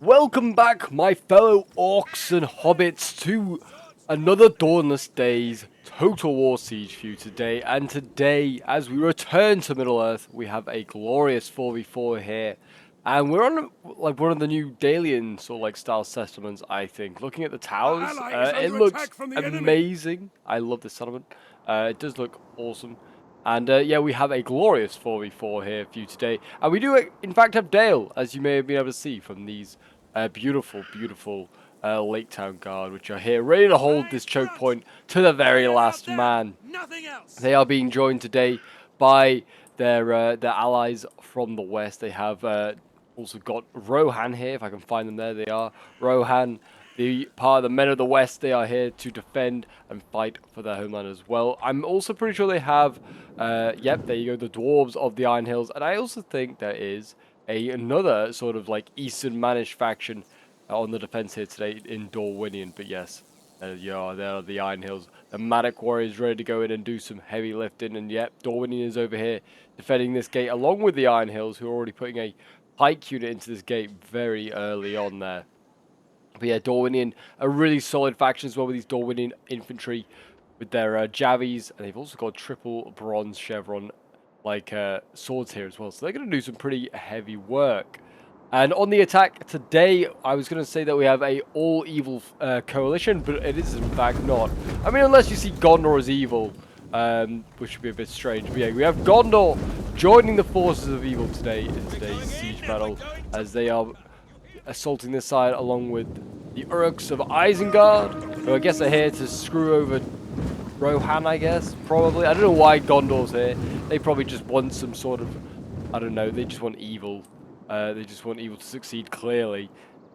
Welcome back, my fellow orcs and hobbits, to another Dawnless Days Total War Siege for you today. And today, as we return to Middle-earth, we have a glorious 4v4 here. And we're on like one of the new Dalian sort of like style settlements, I think. Looking at the towers, it looks amazing. I love this settlement. It does look awesome. And yeah, we have a glorious 4v4 here for you today. And we do, in fact, have Dale, as you may have been able to see from these beautiful Lake Town Guard, which are here ready to hold this choke point to the very last man. They are being joined today by their allies from the west. They have also got Rohan here, if I can find them there. They are Rohan, the part of the men of the west. They are here to defend and fight for their homeland as well. I'm also pretty sure they have, yep, there you go, the dwarves of the Iron Hills. And I also think there is another sort of like Eastern Manish faction on the defense here today in Dorwinian. But yes, there are the Iron Hills. The Matic warriors ready to go in and do some heavy lifting. And yep, Dorwinian is over here defending this gate along with the Iron Hills, who are already putting a pike unit into this gate very early on there. But yeah, Dorwinian, a really solid faction as well with these Dorwinian infantry with their javies. And they've also got triple bronze chevron like swords here as well. So they're going to do some pretty heavy work. And on the attack today, I was going to say that we have a all-evil coalition, but it is in fact not. I mean, unless you see Gondor as evil, which would be a bit strange. But yeah, we have Gondor joining the forces of evil today in today's siege battle, as they are assaulting this side along with the Uruks of Isengard, who I guess are here to screw over Rohan, I guess, probably. I don't know why Gondor's here. They probably just want some sort of, I don't know, they just want evil. They just want evil to succeed, clearly.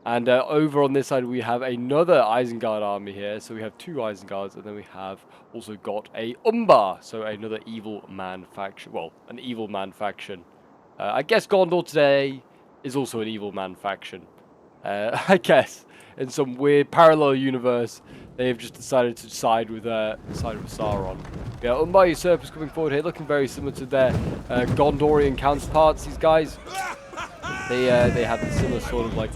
And over on this side, we have another Isengard army here. So we have two Isengards, and then we have also got a Umbar, so another evil man faction. Well, an evil man faction. I guess Gondor today is also an evil man faction. I guess in some weird parallel universe, they have just decided to side with Sauron. Yeah, Umbar usurpers coming forward here, looking very similar to their Gondorian counterparts. These guys, they have a similar sort of like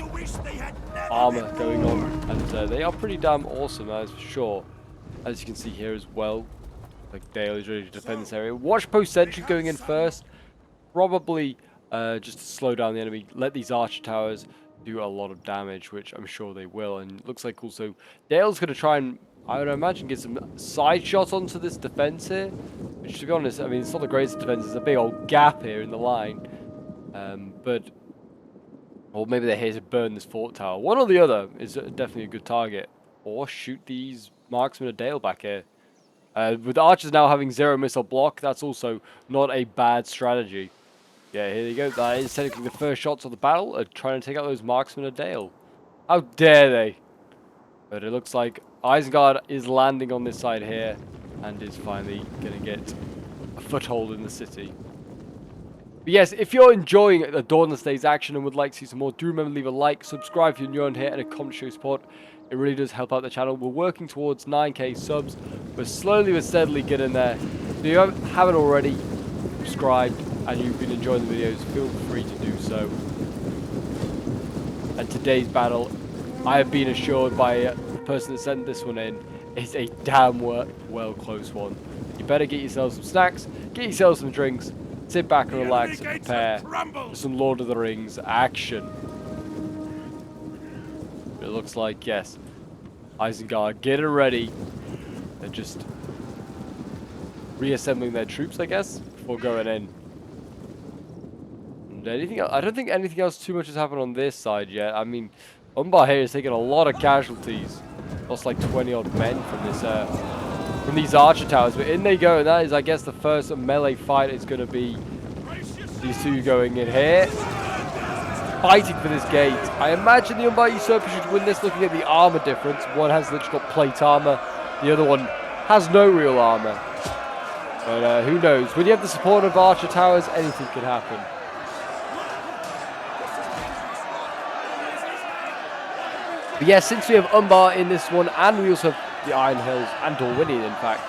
armor going on, and they are pretty damn awesome, that is for sure. As you can see here as well, like Dale is ready to defend this area. Watch post sentry going in first, probably just to slow down the enemy. Let these archer towers do a lot of damage, which I'm sure they will. And it looks like also Dale's going to try and, I would imagine, get some side shots onto this defense here. Which, to be honest, I mean, it's not the greatest defense. There's a big old gap here in the line. Or maybe they're here to burn this fort tower. One or the other is definitely a good target. Or shoot these marksmen of Dale back here. With the archers now having 0 missile block, that's also not a bad strategy. Yeah, here you go. That is technically the first shots of the battle, trying to take out those marksmen of Dale. How dare they? But it looks like Isengard is landing on this side here, and is finally going to get a foothold in the city. But yes, if you're enjoying the Dawnless Days action and would like to see some more, do remember to leave a like, subscribe if you're new on here, and a comment to show your support. It really does help out the channel. We're working towards 9k subs. We're slowly but steadily getting there. If you haven't already subscribed and you've been enjoying the videos, feel free to do so. And today's battle, I have been assured by the person that sent this one in, is a damn well close one. You better get yourself some snacks, get yourself some drinks, sit back and relax and prepare for some Lord of the Rings action. It looks like, yes, Isengard getting ready. They're just reassembling their troops, I guess, before going in. And anything else? I don't think anything else too much has happened on this side yet. I mean, Umbar here is taking a lot of casualties. Lost like 20 odd men from this from these archer towers, but in they go, and that is, I guess, the first melee fight is going to be these two going in here, fighting for this gate. I imagine the Umbar usurper should win this, looking at the armor difference. One has literally got plate armor, the other one has no real armor. But who knows? When you have the support of archer towers, anything can happen. But yeah, since we have Umbar in this one, and we also have the Iron Hills and Dorwinian, in fact,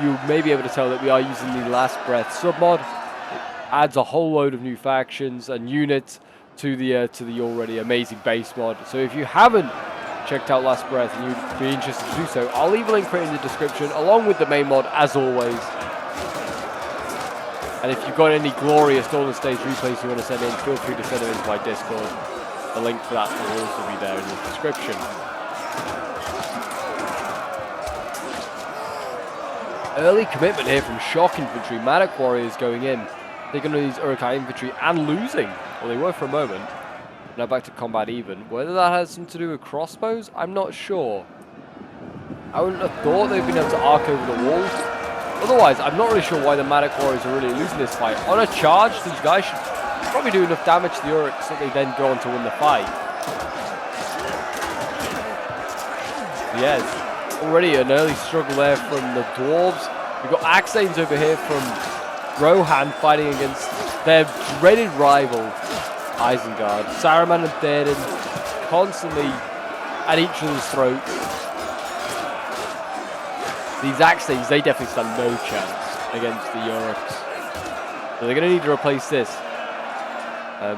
you may be able to tell that we are using the Last Breath submod. It adds a whole load of new factions and units to the already amazing base mod. So if you haven't checked out Last Breath and you'd be interested to do so, I'll leave a link for it in the description along with the main mod as always. And if you've got any glorious Dawnless Days replays you want to send in, feel free to send them into my Discord. The link for that will also be there in the description. Early commitment here from Shock Infantry. Manic Warriors going in, taking on these Uruk-hai Infantry and losing. Well, they were for a moment. Now back to combat even. Whether that has something to do with crossbows, I'm not sure. I wouldn't have thought they'd been able to arc over the walls. Otherwise, I'm not really sure why the Manic Warriors are really losing this fight. On a charge, these guys should probably do enough damage to the Uruks so they then go on to win the fight. Yes, already an early struggle there from the Dwarves. We've got Axanes over here from Rohan fighting against their dreaded rival, Isengard. Saruman and Theoden constantly at each other's throats. These Axanes, they definitely stand no chance against the Uruks. So they're going to need to replace this.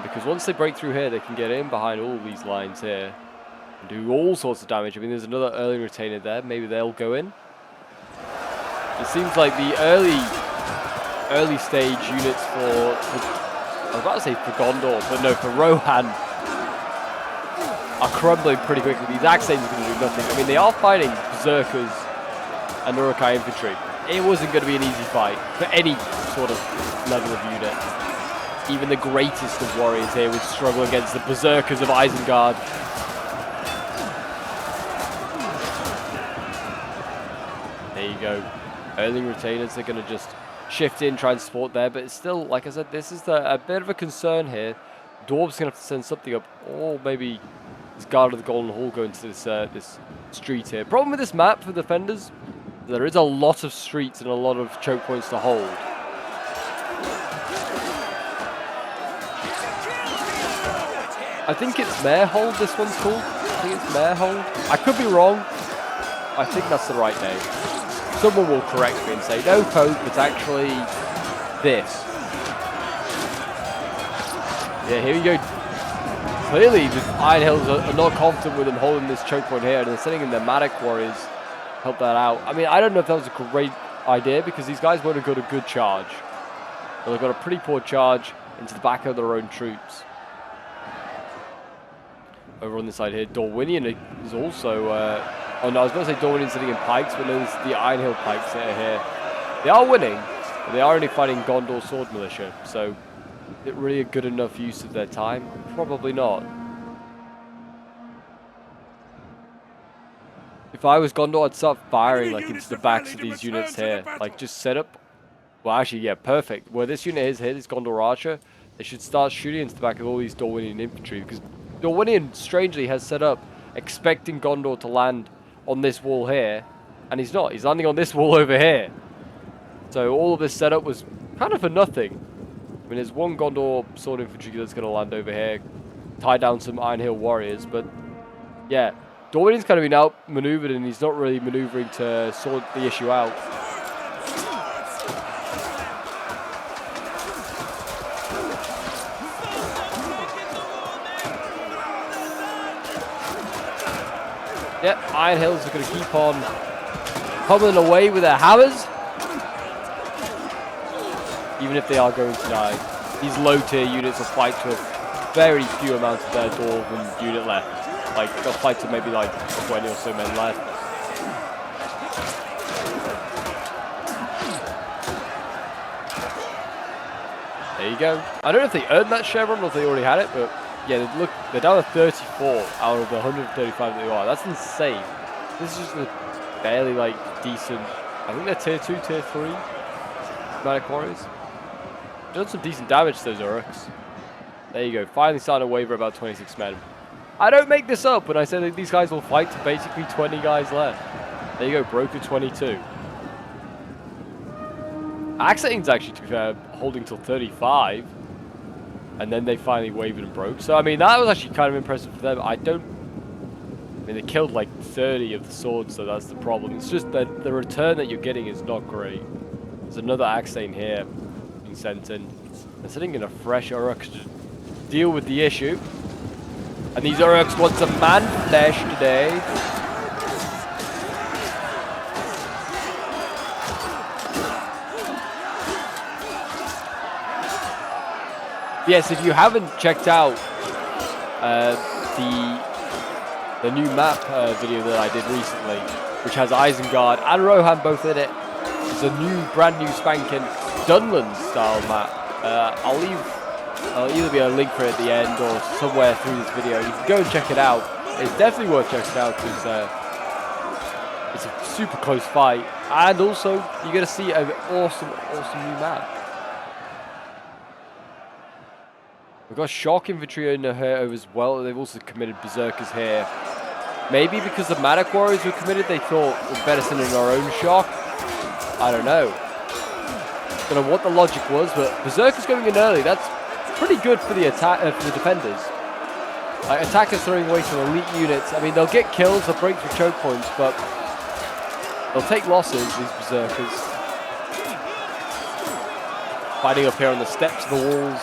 Because once they break through here, they can get in behind all these lines here and do all sorts of damage. I mean, there's another early retainer there. Maybe they'll go in. It seems like the early stage units for I was about to say for Gondor, but no, for Rohan are crumbling pretty quickly. These Axanes are going to do nothing. I mean, they are fighting Berserkers and Uruk-hai Infantry. It wasn't going to be an easy fight for any sort of level of unit. Even the greatest of warriors here would struggle against the Berserkers of Isengard. There you go. Early retainers, they're going to just shift in, try and support there, but it's still, like I said, this is a bit of a concern here. Dwarves going to have to send something up, or maybe this Guard of the Golden Hall go into this street here. Problem with this map for defenders, there is a lot of streets and a lot of choke points to hold. I think it's Marehold, this one's called. I think it's Marehold. I could be wrong. I think that's the right name. Someone will correct me and say, no, Pope, it's actually this. Yeah, here we go. Clearly, the Iron Hills are not confident with them holding this choke point here, and they're sending in their Manic Warriors to help that out. I mean, I don't know if that was a great idea, because these guys would have got a good charge. But they've got a pretty poor charge into the back of their own troops. Over on this side here, Dorwinian is also... oh no, I was going to say Dorwinian sitting in pikes, but there's the Iron Hill pikes that are here. They are winning, but they are only fighting Gondor Sword Militia, so is it really a good enough use of their time? Probably not. If I was Gondor, I'd start firing like into the backs of these units here. Like just set up... Well, actually, yeah, perfect. Where this unit is here, this Gondor Archer, they should start shooting into the back of all these Dorwinian infantry, because Dorwinian, strangely, has set up expecting Gondor to land on this wall here, and he's not. He's landing on this wall over here. So all of this setup was kind of for nothing. I mean, there's one Gondor sword infantry that's going to land over here, tie down some Iron Hill warriors, but yeah, Dorwinian's kind of been outmaneuvered, and he's not really maneuvering to sort the issue out. Yep, Iron Hills are going to keep on pummeling away with their hammers. Even if they are going to die. These low tier units will fight to a very few amounts of their Dwarven unit left. Like, they'll fight to maybe like 20 or so men left. There you go. I don't know if they earned that chevron or if they already had it, but yeah, look, they're down to 34 out of the 135 that they are. That's insane. This is just a barely, like, decent... I think they're tier 2, tier 3 Manic Warriors. Done some decent damage to those Uruks. There you go. Finally starting to waver about 26 men. I don't make this up when I say that these guys will fight to basically 20 guys left. There you go. Broker 22. Axane's actually, to be fair, holding till 35. And then they finally wavered and broke. So, I mean, that was actually kind of impressive for them. I mean, they killed like 30 of the swords, so that's the problem. It's just that the return that you're getting is not great. There's another Axane here being sent in. They're sitting in a fresh Uruk deal with the issue. And these Uruks want some man flesh today. Yes, if you haven't checked out the new map video that I did recently, which has Isengard and Rohan both in it, it's a brand new spanking Dawnless style map. I'll either be a link for it at the end or somewhere through this video. You can go and check it out. It's definitely worth checking out because it's a super close fight, and also you're gonna see an awesome new map. We've got shock infantry in here as well. They've also committed berserkers here. Maybe because the Manic Warriors were committed, they thought we'd better send in our own shock. I don't know. Don't know what the logic was, but berserkers going in early. That's pretty good for the attack for the defenders. Like attackers throwing away some elite units. I mean, they'll get kills, they'll break through choke points, but they'll take losses. These berserkers fighting up here on the steps of the walls.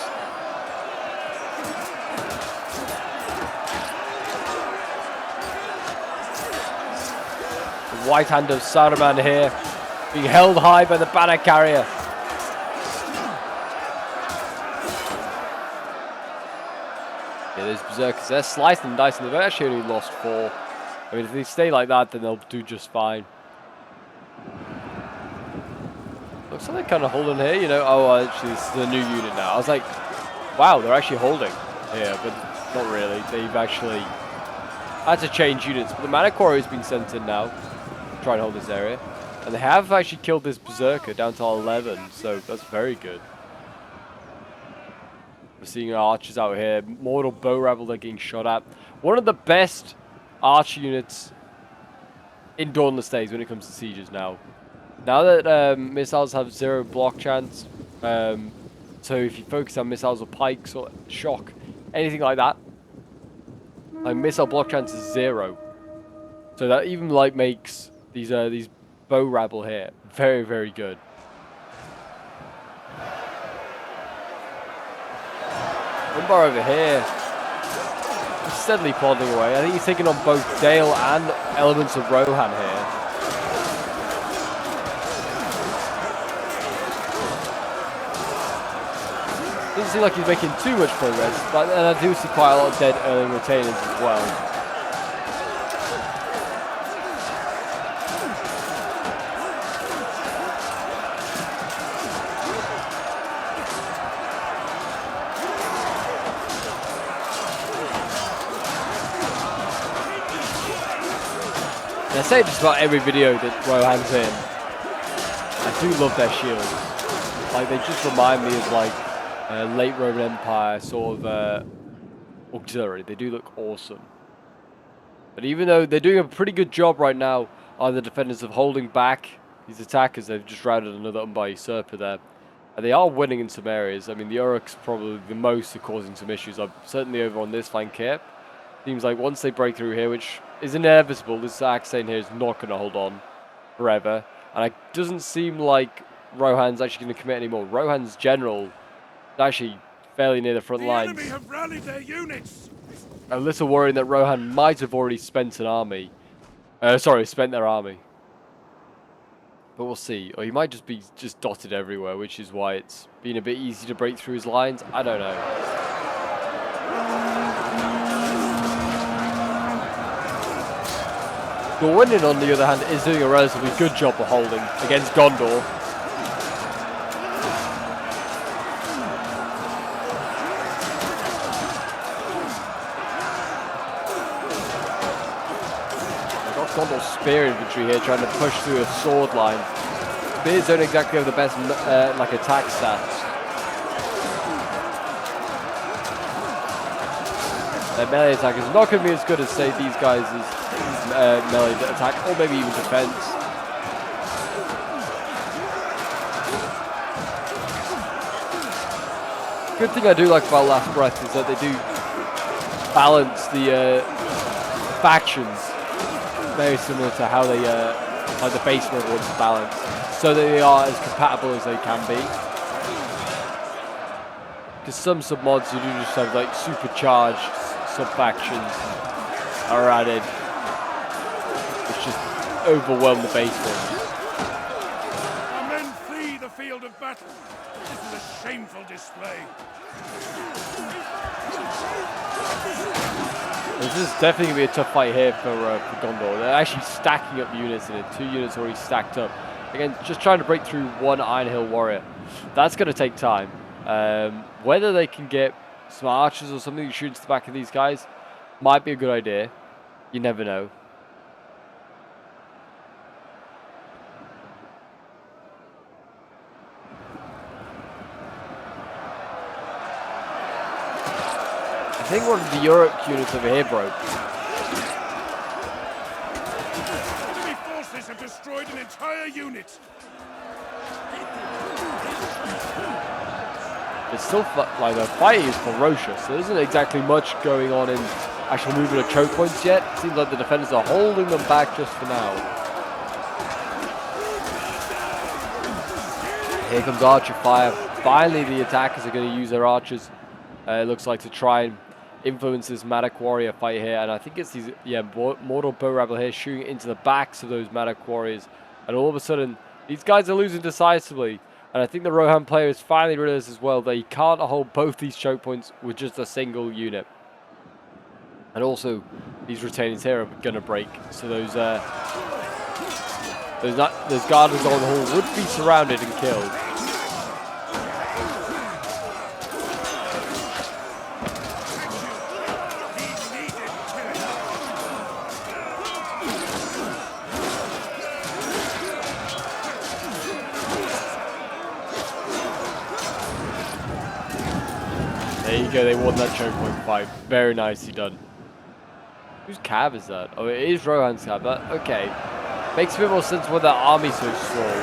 White hand of Saruman here, being held high by the banner carrier. Yeah, those berserkers, they're slicing and dicing. They've actually only lost 4. I mean, if they stay like that, then they'll do just fine. Looks like they're kind of holding here, you know. Oh, actually, this is a new unit now. I was like, wow, they're actually holding here, but not really. They've actually had to change units. But the Manic Warrior has been sent in now. Try and hold this area, and they have actually killed this berserker down to 11, so that's very good. We're seeing our archers out here. Mortal bow rabble they're getting shot at. One of the best archer units in Dawnless days when it comes to sieges now. Now that missiles have 0 block chance, so if you focus on missiles or pikes or shock, anything like that, like missile block chance is 0. So that even like makes these bow rabble here very, very good. Umbar over here, he's steadily plodding away. I think he's taking on both Dale and elements of Rohan here. Doesn't seem like he's making too much progress, but I do see quite a lot of dead early retainers as well. And I say just about every video that Rohan's in, I do love their shields. Like, they just remind me of like late Roman Empire sort of auxiliary. They do look awesome. But even though they're doing a pretty good job right now on the defenders of holding back these attackers, they've just routed another Umbar usurper there. And they are winning in some areas. I mean, the Uruks probably the most are causing some issues. I'm certainly over on this flank here. Seems like once they break through here, which is inevitable, this Axane here is not going to hold on forever. And it doesn't seem like Rohan's actually going to commit anymore. Rohan's general is actually fairly near the front lines. The enemy have rallied their units. A little worrying that Rohan might have already spent an army. Spent their army. But we'll see. Or he might just be dotted everywhere, which is why it's been a bit easy to break through his lines. I don't know. Gwynedd, on the other hand, is doing a relatively good job of holding against Gondor. I've got Gondor's spear infantry here trying to push through a sword line. Spears don't exactly have the best like attack stats. Their melee attack is not going to be as good as, say, these guys' melee attack, or maybe even defense. Good thing I do like about Last Breath is that they do balance the factions very similar to how they like the base level is balanced, so that they are as compatible as they can be. Because some sub-mods you do just have like supercharged sub-factions are added, which just overwhelm the base one. Our men flee the field of battle. This is a shameful display. This is definitely going to be a tough fight here for Gondor. They're actually stacking up units in it. 2 units already stacked up. Again, just trying to break through 1 Iron Hill warrior. That's going to take time. Whether they can get some archers or something to shoot into the back of these guys might be a good idea. You never know. I think one of the Europe units over here broke. Enemy forces have destroyed an entire unit. It's still like the fight is ferocious. There isn't exactly much going on in actual movement of choke points yet. It seems like the defenders are holding them back just for now. Here comes archer fire. Finally, the attackers are going to use their archers. It looks like to try and influence this Madoc warrior fight here, and I think it's these mortal bow rabble here shooting into the backs of those Madoc warriors, and all of a sudden these guys are losing decisively. And I think the Rohan player has finally realized as well that he can't hold both these choke points with just a single unit. And also, these retainers here are going to break. So those guarders on the hall would be surrounded and killed. There you go, they won that choke point fight. Very nicely done. Whose cab is that? Oh, it is Rohan's cab. Okay. Makes a bit more sense why that army's so strong.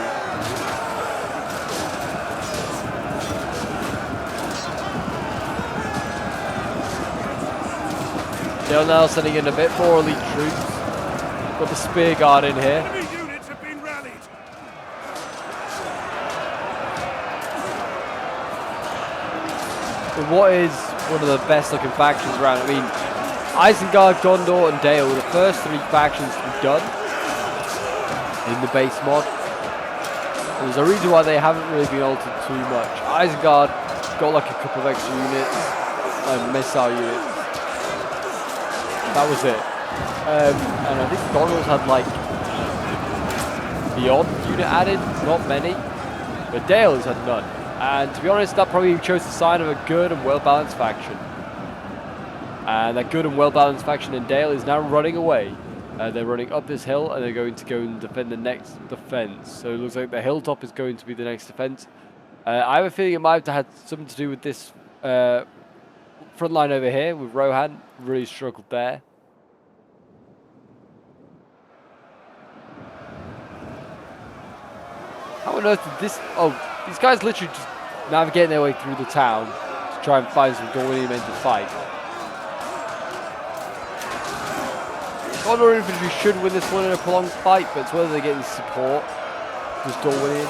They're now sending in a bit more elite troops. Got the spear guard in here. Enemy units have been rallied. What is one of the best looking factions around? I mean, Isengard, Gondor, and Dale were the first 3 factions to be done in the base mod. And there's a reason why they haven't really been altered too much. Isengard got like a couple of extra units and missile units. That was it. And I think Gondor's had like the odd unit added, not many. But Dale has had none. And to be honest, that probably shows the sign of a good and well-balanced faction. And that good and well-balanced faction in Dale is now running away. They're running up this hill, and they're going to go and defend the next defense. So it looks like the hilltop is going to be the next defense. I have a feeling it might have had something to do with this front line over here with Rohan. Really struggled there. How on earth did this... Oh, these guys literally just navigating their way through the town to try and find some Dorwinian men to fight. Gondor infantry should win this one in a prolonged fight, but it's whether they get any support. Just Dorwinian.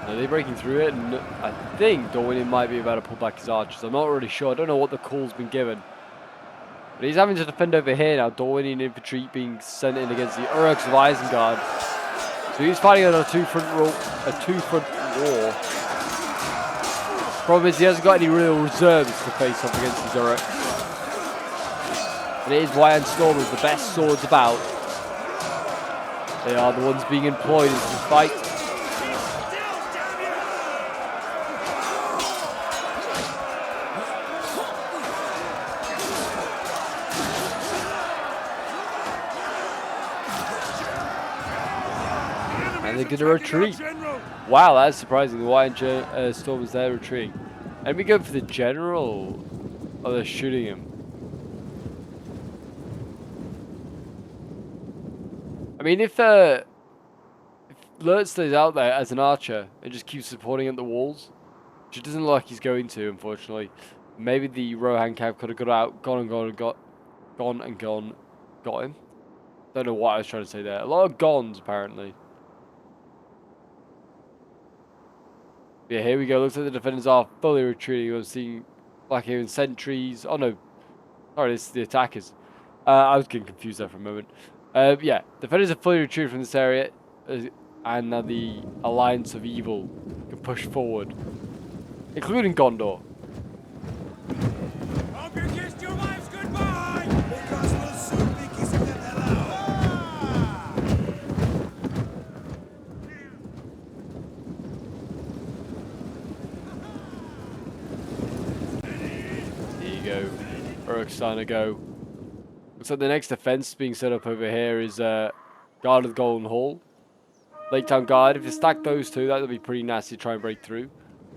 Are they breaking through it? And I think Dorwinian might be about to pull back his archers. I'm not really sure. I don't know what the call's been given. But he's having to defend over here now. Dorwinian infantry being sent in against the Uruks of Isengard. So he's fighting on a two-front war. Problem is he hasn't got any real reserves to face off against these Uruks. And it is Wyan Stormers, the best swords about. They are the ones being employed in this fight. And they're going to retreat. Wow, that's surprising. The Wyan Stormers there retreating. And we go for the general. Oh, they're shooting him. I mean, if Lurt stays out there as an archer and just keeps supporting at the walls, which it doesn't look like he's going to, unfortunately. Maybe the Rohan Cav could have gone and got him. Don't know what I was trying to say there. A lot of gons, apparently. Yeah, here we go. Looks like the defenders are fully retreating. I'm seeing Blackhaven sentries. Oh no, sorry, it's the attackers. I was getting confused there for a moment. Yeah, defenders are fully retreated from this area, and now the Alliance of Evil can push forward, including Gondor. Hope you kissed your wives goodbye! Because we'll soon be kissing them hello! There you go. Uruk's starting to go. Looks like the next defense being set up over here is Guard of the Golden Hall. Lake Town Guard. If you stack those two, that would be pretty nasty to try and break through.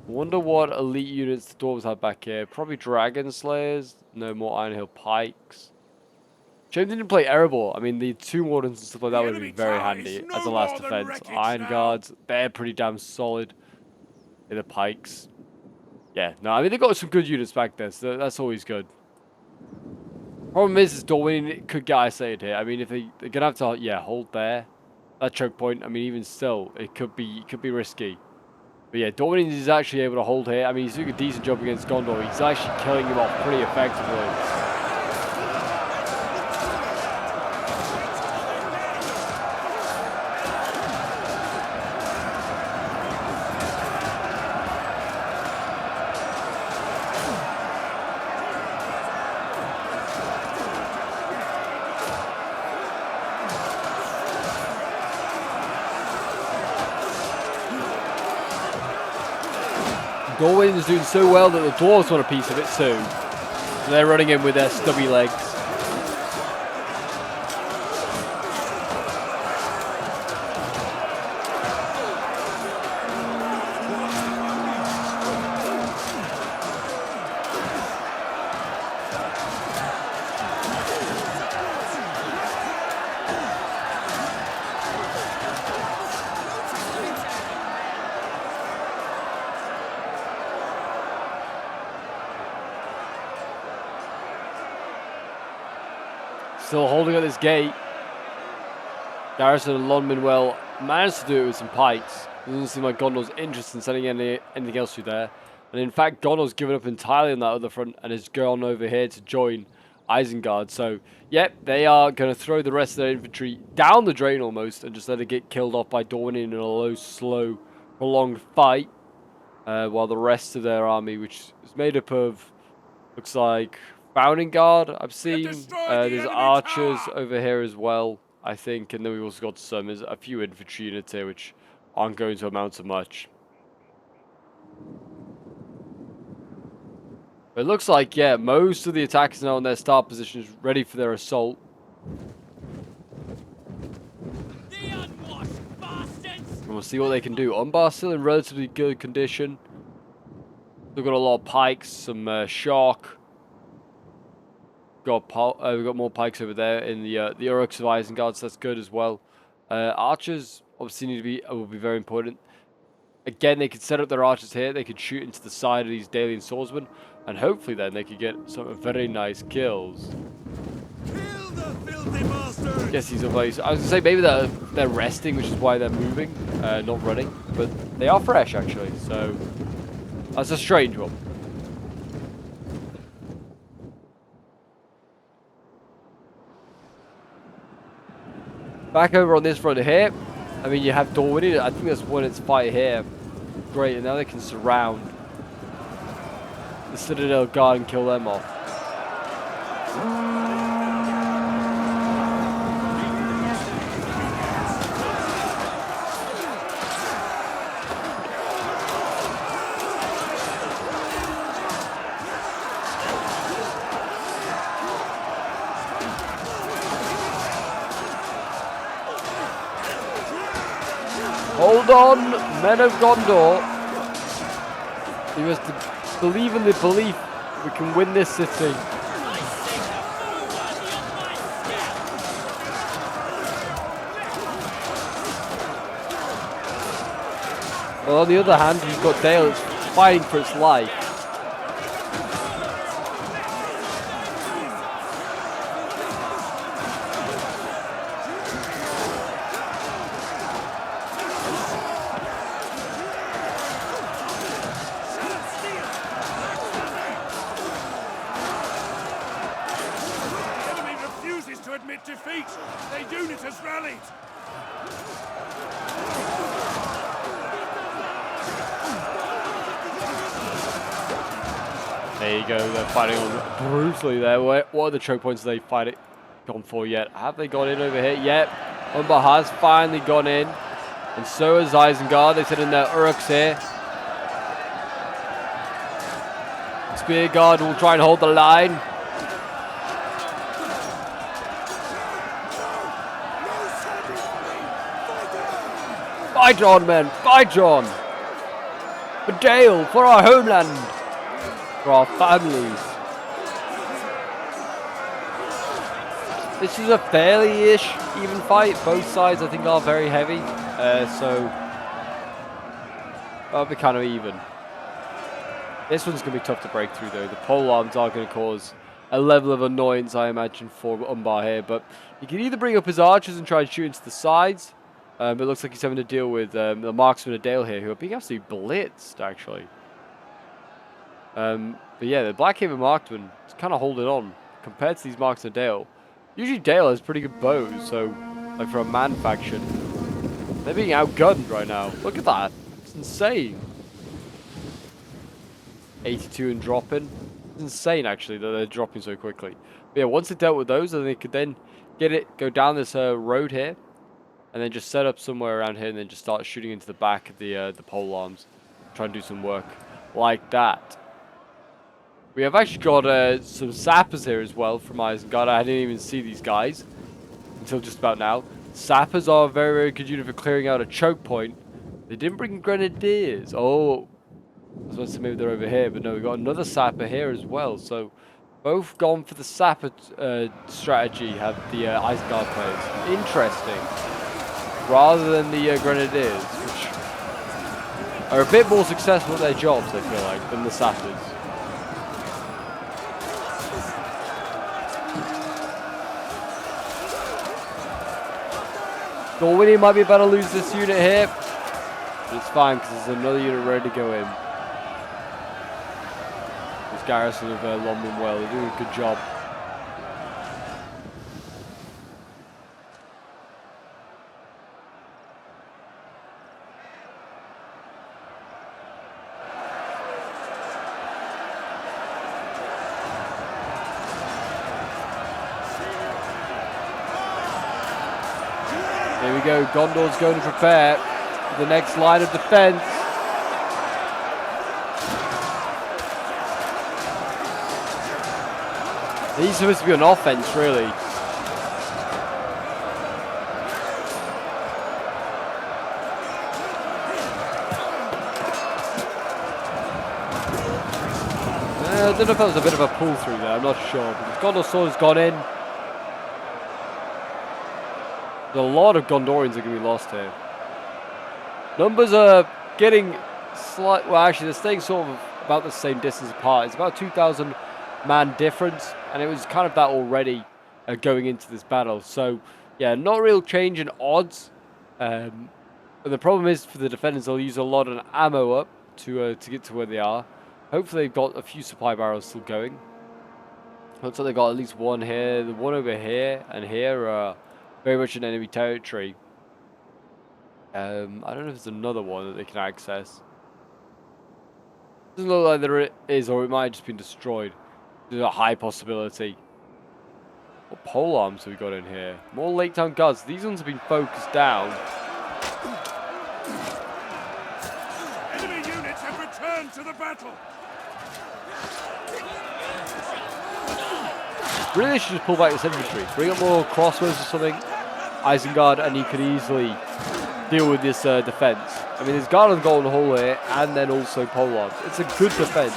Wonder what elite units the dwarves have back here. Probably Dragon Slayers. No more Iron Hill Pikes. Shame they didn't play Erebor. I mean, the two Wardens and stuff like that would be very handy as a last defense. Iron Guards, they're pretty damn solid. In the Pikes. Yeah, no, I mean, they've got some good units back there, so that's always good. Problem is Dorwin could get isolated here. I mean, if they're going to have to, yeah, hold there. That choke point, I mean, even still, it could be risky. But yeah, Dorwin is actually able to hold here. I mean, he's doing a decent job against Gondor. He's actually killing him off pretty effectively. Dorwin is doing so well that the dwarves want a piece of it too. So they're running in with their stubby legs. Still holding at this gate. Garrison and Lon Manuel managed to do it with some pikes. It doesn't seem like Gondor's interested in sending anything else through there. And in fact, Gondor's given up entirely on that other front and has gone over here to join Isengard. So, yep, they are going to throw the rest of their infantry down the drain almost and just let it get killed off by Dorwin in a low, slow, prolonged fight. While the rest of their army, which is made up of, looks like Founding Guard, I've seen. There's archers over here as well, I think. And then we've also got there's a few infantry units here, which aren't going to amount to much. But it looks like, yeah, most of the attackers now in their start positions, ready for their assault. And we'll see what they can do. Umbar's still in relatively good condition. We've got a lot of pikes, some shock. We've got more pikes over there in the Uruks of Isengard, so that's good as well. Archers obviously will be very important. Again, they could set up their archers here. They could shoot into the side of these Dalian swordsmen, and hopefully then they could get some very nice kills. Kill the filthy bastards! I guess these are places. I was gonna say maybe they're resting, which is why they're moving, not running. But they are fresh actually, so that's a strange one. Back over on this front here, I mean, you have Dorwin. I think that's won its fight here. Great, and now they can surround the Citadel Guard and kill them off. Hold on, men of Gondor. You must believe in the belief we can win this city. Well, on the other hand, you've got Dale that's fighting for its life. To admit defeat. Their unit has rallied. There you go, they're fighting on brutally there. What are the choke points they gone for yet? Have they gone in over here? Yep. Umbar has finally gone in. And so has Isengard. They said in their Uruks here. Spearguard will try and hold the line. Fight on, men! Fight on! For Dale, for our homeland, for our families. This is a fairly-ish even fight. Both sides, I think, are very heavy, so that'll be kind of even. This one's going to be tough to break through, though. The pole arms are going to cause a level of annoyance, I imagine, for Umbar here. But he can either bring up his archers and try and shoot into the sides. But it looks like he's having to deal with the marksmen of Dale here, who are being absolutely blitzed, actually. But yeah, the Blackhaven marksman is kind of holding on compared to these marksmen of Dale. Usually Dale has pretty good bows, so like for a man faction, they're being outgunned right now. Look at that. It's insane. 82 and dropping. It's insane, actually, that they're dropping so quickly. But yeah, once they dealt with those, then they could then go down this road here. And then just set up somewhere around here and then just start shooting into the back of the pole arms. Try and do some work like that. We have actually got some sappers here as well from Isengard. I didn't even see these guys until just about now. Sappers are a very, very good unit for clearing out a choke point. They didn't bring grenadiers. Oh, I was supposed to maybe they're over here, but no, we got another sapper here as well. So both gone for the sapper strategy have the Isengard players. Interesting. Rather than the Grenadiers, which are a bit more successful at their jobs, I feel like, than the Sappers. Dorwini might be about to lose this unit here, but it's fine because there's another unit ready to go in. This garrison of London Well, they're doing a good job. Here we go, Gondor's going to prepare for the next line of defense. He's supposed to be on offense, really. I don't know if that was a bit of a pull through there, I'm not sure. Because Gondor's sword has gone in. A lot of Gondorians are going to be lost here. Numbers are getting slight. Well, actually, they're staying sort of about the same distance apart. It's about 2,000 man difference, and it was kind of that already going into this battle. So, yeah, not real change in odds. But the problem is for the defenders, they'll use a lot of ammo up to get to where they are. Hopefully, they've got a few supply barrels still going. Looks like they've got at least one here, the one over here, and here. Very much in enemy territory. I don't know if there's another one that they can access. Doesn't look like there is, or it might have just been destroyed. There's a high possibility. What pole arms have we got in here? More Lake Town Guards. These ones have been focused down. Enemy units have returned to the battle. Really, they should just pull back this infantry. Bring up more crossbows or something, Isengard, and you could easily deal with this defense. I mean, there's Guard on the Golden Hall here, and then also pole arms. It's a good defense.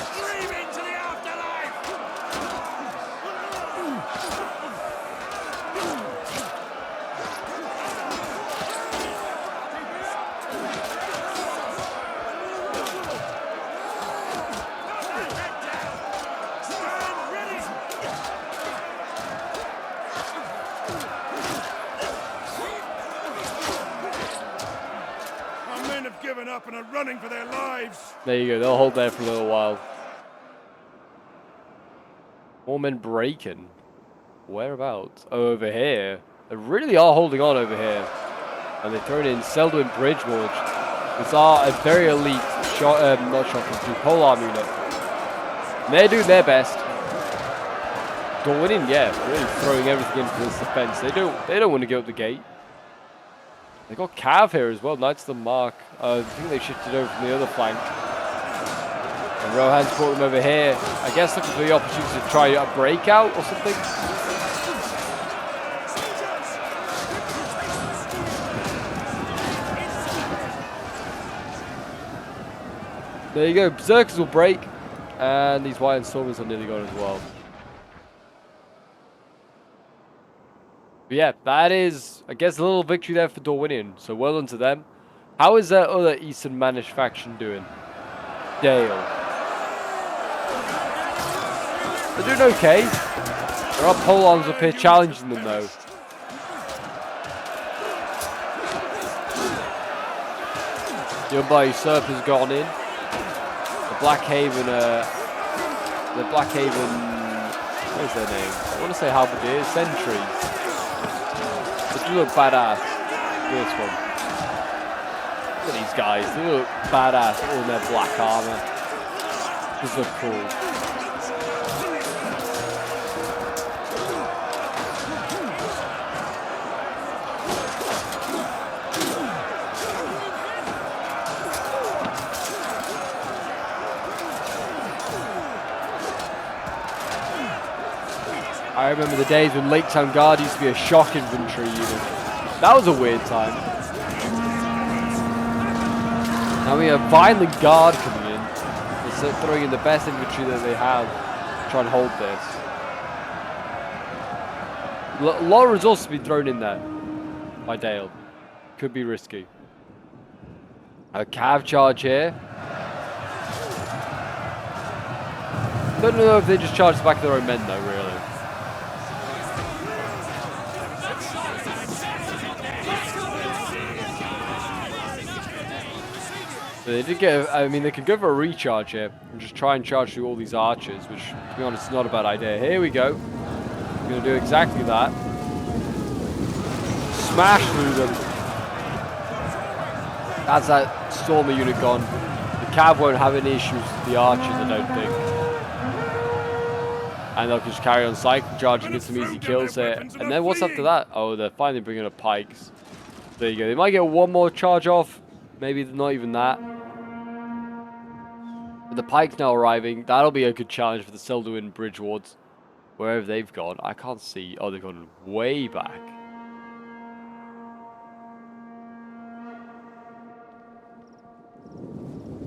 Our men have given up and are running for their lives. There you go. They'll hold there for a little while. More men breaking. Whereabouts? Oh, over here. They really are holding on over here. And they're throwing in Selduin Bridge Morge. These are a very elite not shot infantry, polearm unit. And they're doing their best. Winning, yeah, really throwing everything into this defense. They don't want to go up the gate. They got Cav here as well, Knights of the Mark. I think they shifted over from the other flank. And Rohan's brought them over here. I guess looking for the opportunity to try a breakout or something. There you go, Berserkers will break. And these White Stormers are nearly gone as well. But yeah, that is, I guess, a little victory there for Dorwinian. So well done to them. How is that other Eastern Manish faction doing? Dale. They're doing okay. There are polearms up here challenging them though. The Unbar Usurper's gone in. The Blackhaven, what is their name? I want to say Halberdiers, Sentries. They do look badass. This one. Look at these guys, they look badass, all in their black armor. These look cool. I remember the days when Lake Town Guard used to be a shock infantry unit. That was a weird time. Now we have Violent Guard coming in. They're throwing in the best infantry that they have to try and hold this. A lot of resources have been thrown in there by Dale. Could be risky. A cav charge here. Don't know if they just charge the back of their own men though, really. They did get, I mean, they could go for a recharge here and just try and charge through all these archers, which, to be honest, is not a bad idea. Here we go. We're going to do exactly that. Smash through them. That's that Stormer unit gone. The Cav won't have any issues with the archers, I don't think. And they'll just carry on cycle charging, get some easy kills here. And then what's after that? Oh, they're finally bringing up pikes. There you go. They might get one more charge off. Maybe not even that. But the pikes now arriving. That'll be a good challenge for the Selduin Bridge Wards. Wherever they've gone. I can't see. Oh, they've gone way back.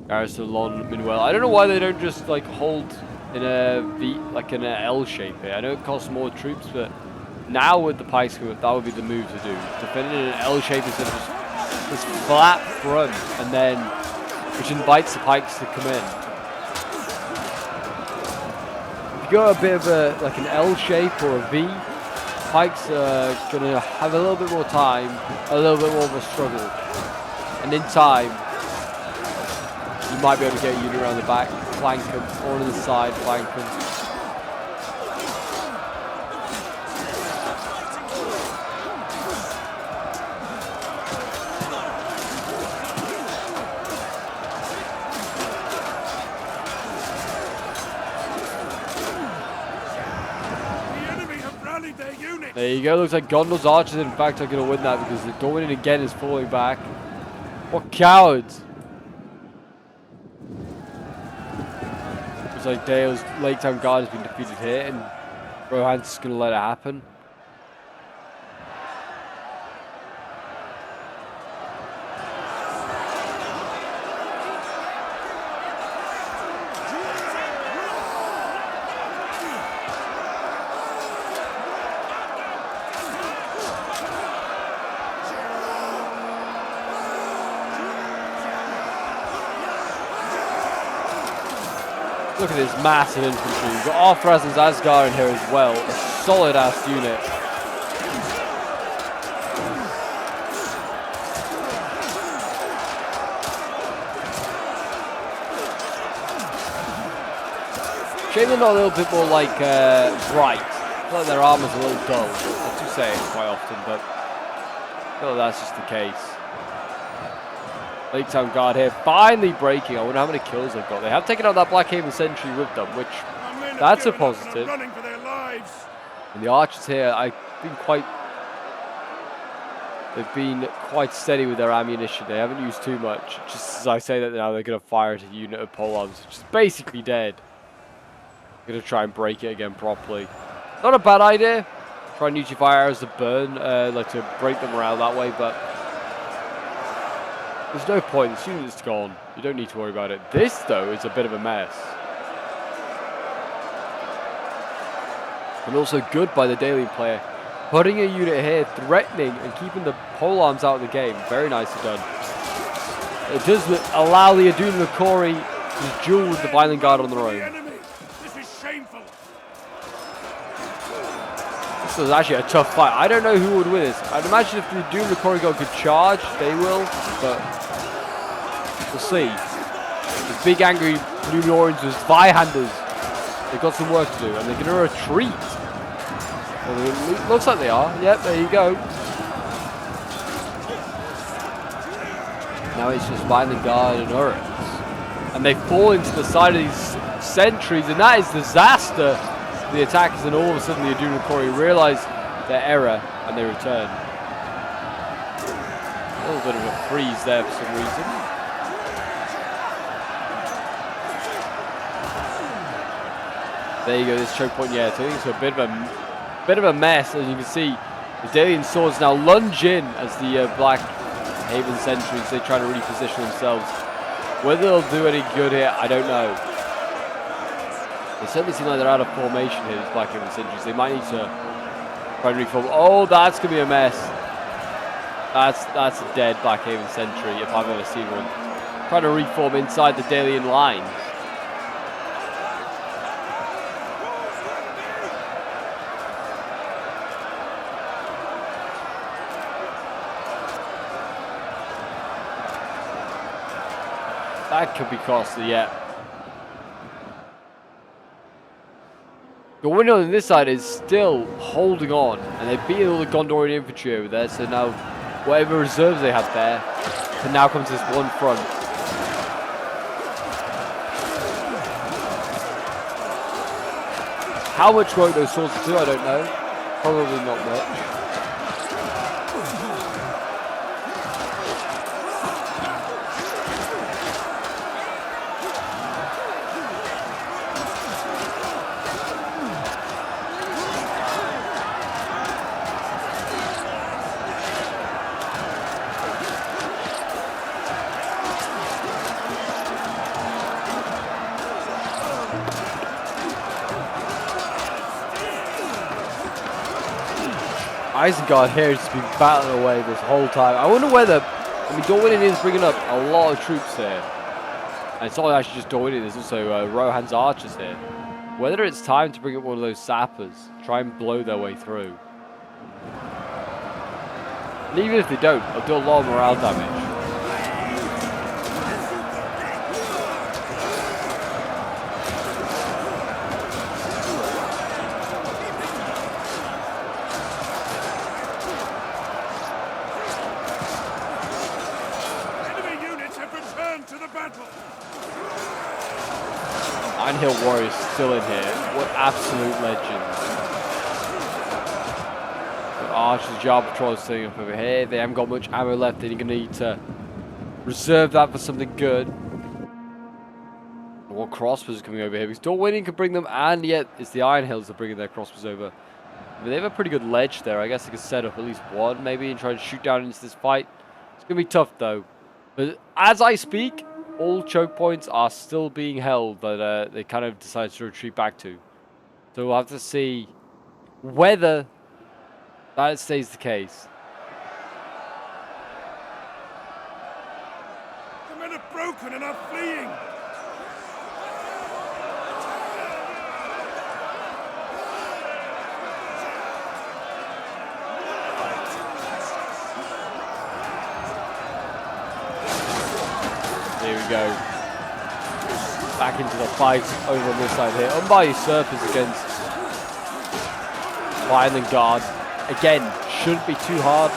Garrison Lon Minuel. I don't know why they don't just like hold in a V, like in an L shape here. I know it costs more troops, but now with the pikes coming up, that would be the move to do. Defending in an L shape instead of just this flat front, and then which invites the pikes to come in. If you go a bit of a like an L shape or a V, pikes are gonna have a little bit more time, a little bit more of a struggle, and in time you might be able to get a unit around the back, flank them, or on the side, flank them. There you go, looks like Gondor's archers in fact are going to win that because the Dorwinian again is falling back. What cowards! Looks like Dale's Lake Town Guard has been defeated here and Rohan's just going to let it happen. Look at this massive infantry. We've got Arthraz's Asgard in here as well. A solid ass unit. Shame they're not a little bit more like bright. I feel like their armor's a little dull. I do say it quite often, but I feel like that's just the case. Lake Town Guard here, finally breaking. I wonder how many kills they've got. They have taken out that Blackhaven Sentry with them, which that's a positive. And the archers here, they've been quite steady with their ammunition. They haven't used too much. Just as I say that now, they're going to fire at a unit of pole arms, which is basically dead. Going to try and break it again properly. Not a bad idea. Try and use your fire arrows to burn, like to break them around that way, but there's no point. The unit's gone. You don't need to worry about it. This, though, is a bit of a mess. And also good by the Daily player. Putting a unit here, threatening and keeping the pole arms out of the game. Very nicely done. It does allow the Adun Makori to duel with the Violent Guard on their own. This was actually a tough fight. I don't know who would win this. I'd imagine if the Adun Makori got a good charge, they will, but we'll see. The big angry Numenoreans with Zweihanders. They've got some work to do, and they're going to retreat. Well, it looks like they are. Yep, there you go. Now it's just Violent Guard and Urits. And they fall into the side of these sentries, and that is disaster for the attackers. And all of a sudden, the Adun Makori realise their error, and they return. A little bit of a freeze there for some reason. There you go, this choke point, yeah, turning into a bit of a mess. As you can see, the Dalian swords now lunge in as the Black Haven sentries, they try to reposition themselves. Whether they'll do any good here, I don't know. They certainly seem like they're out of formation here, these Black Haven sentries. They might need to try and reform. Oh, that's going to be a mess. That's a dead Black Haven sentry, if I've ever seen one. Trying to reform inside the Dalian lines. That could be costly, yeah. The window on this side is still holding on, and they've beaten all the Gondorian infantry over there, so now whatever reserves they have there can now come to this one front. How much work those swords do, I don't know. Probably not much. Isengard here has been battling away this whole time. I wonder whether, I mean, Dorwinian is bringing up a lot of troops here. And it's not actually just Dorwinian, there's also Rohan's archers here. Whether it's time to bring up one of those sappers, try and blow their way through. And even if they don't, they'll do a lot of morale damage. Ironhill Warriors still in here. What absolute legends. Got Archers, Jar Patrols sitting up over here. They haven't got much ammo left. They're going to need to reserve that for something good. More crossbows coming over here because Dorwinian can bring them, and yet it's the Ironhills that are bringing their crossbows over. I mean, they have a pretty good ledge there. I guess they could set up at least one maybe and try to shoot down into this fight. It's going to be tough though. But as I speak, all choke points are still being held that they kind of decide to retreat back to. So we'll have to see whether that stays the case. The men are broken and are fleeing. go. Back into the fight over on this side here. Unby usurpers against Violent Guard. Again, shouldn't be too hard.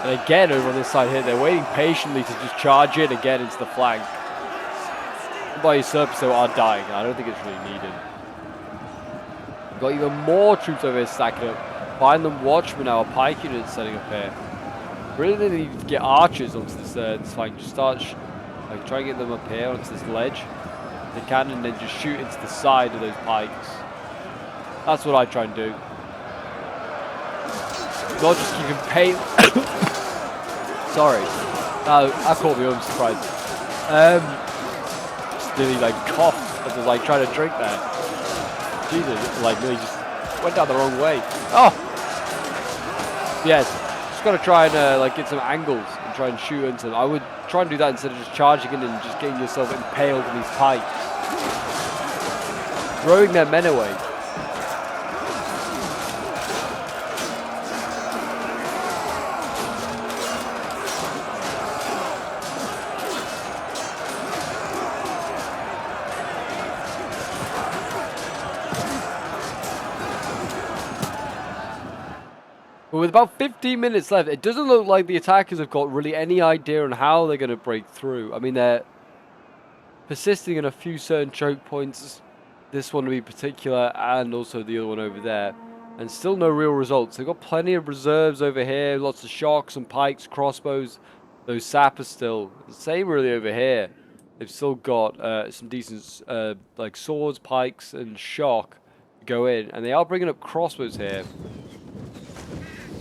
And again, over on this side here, they're waiting patiently to just charge in again into the flank. By usurpers, though, are dying. I don't think it's really needed. We've got even more troops over here stacking up. Violent Watchmen, our pike unit setting up here. Really need to get archers onto this flank. Just start, try and get them up here onto this ledge. They can, and then just shoot into the side of those pikes. That's what I try and do. Not just keeping pain. Sorry, that caught me on surprise. Just really like coughed as I was like trying to drink there. Jesus, like really just went down the wrong way. Oh, yes, just gotta try and like get some angles and try and shoot into them. I would try and do that instead of just charging in and just getting yourself impaled in these pikes, throwing their men away. But with about 15 minutes left, it doesn't look like the attackers have got really any idea on how they're going to break through. I mean, they're persisting in a few certain choke points, this one to be particular, and also the other one over there, and still no real results. They've got plenty of reserves over here, lots of shocks and pikes, crossbows, those sappers still. The same really over here. They've still got some decent like swords, pikes, and shock to go in, and they are bringing up crossbows here.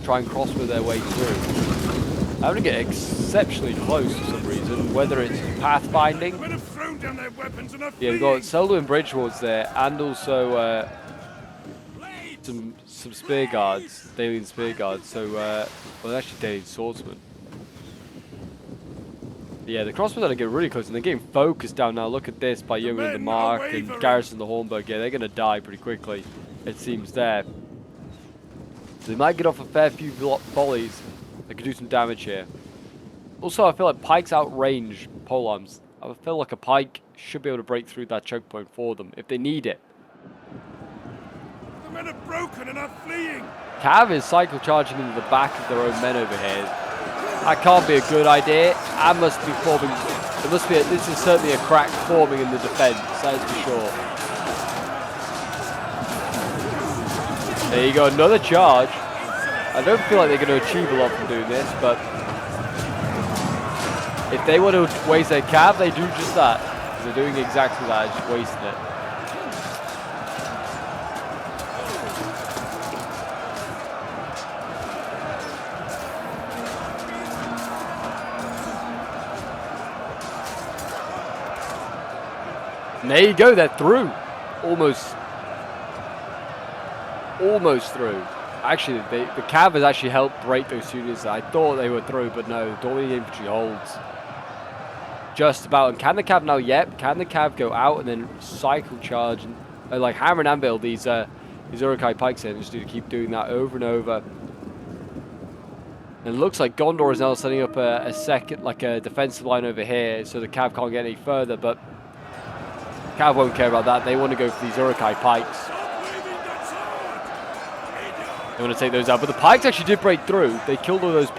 Try and crossbow their way through. I'm going to get exceptionally close for some reason, whether it's pathfinding. Yeah, we've got Seldo and Bridgewards there, and also some spear guards, Dalian spear guards. So, well, actually Dalian swordsmen. Yeah, the crossbows are getting really close, and they're getting focused down now. Look at this by Yeoman the Mark and Garrison the Hornburg. Yeah, they're going to die pretty quickly, it seems there. They might get off a fair few volleys that could do some damage here. Also, I feel like pikes outrange polearms. I feel like a pike should be able to break through that choke point for them if they need it. The men are broken and are fleeing. Cav is cycle charging into the back of their own men over here. That can't be a good idea. I must be forming. There must be. This is certainly a crack forming in the defense. That is for sure. There you go, another charge. I don't feel like they're going to achieve a lot from doing this, but if they want to waste their cav, they do just that. They're doing exactly that, just wasting it. And there you go, they're through. Almost through. Actually, the cav has actually helped break those units. I thought they were through, but no, Dawnless infantry holds. Just about. And can the cav now? Yep. Can the cav go out and then cycle charge and like hammer and anvil these Uruk-hai pikes in? Just need to keep doing that over and over. And it looks like Gondor is now setting up a second, like a defensive line over here, so the cav can't get any further. But cav won't care about that. They want to go for these Uruk-hai pikes. They want to take those out, but the pikes actually did break through. They killed all those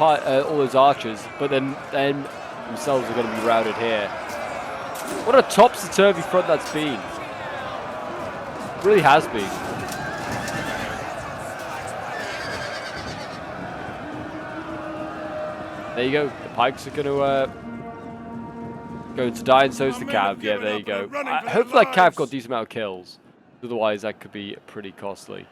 archers, but then themselves are going to be routed here. What a topsy-turvy front that's been. It really has been. There you go. The pikes are going to die, and so is the cav. Yeah, there you go. Hopefully that cav got a decent amount of kills. Otherwise, that could be pretty costly.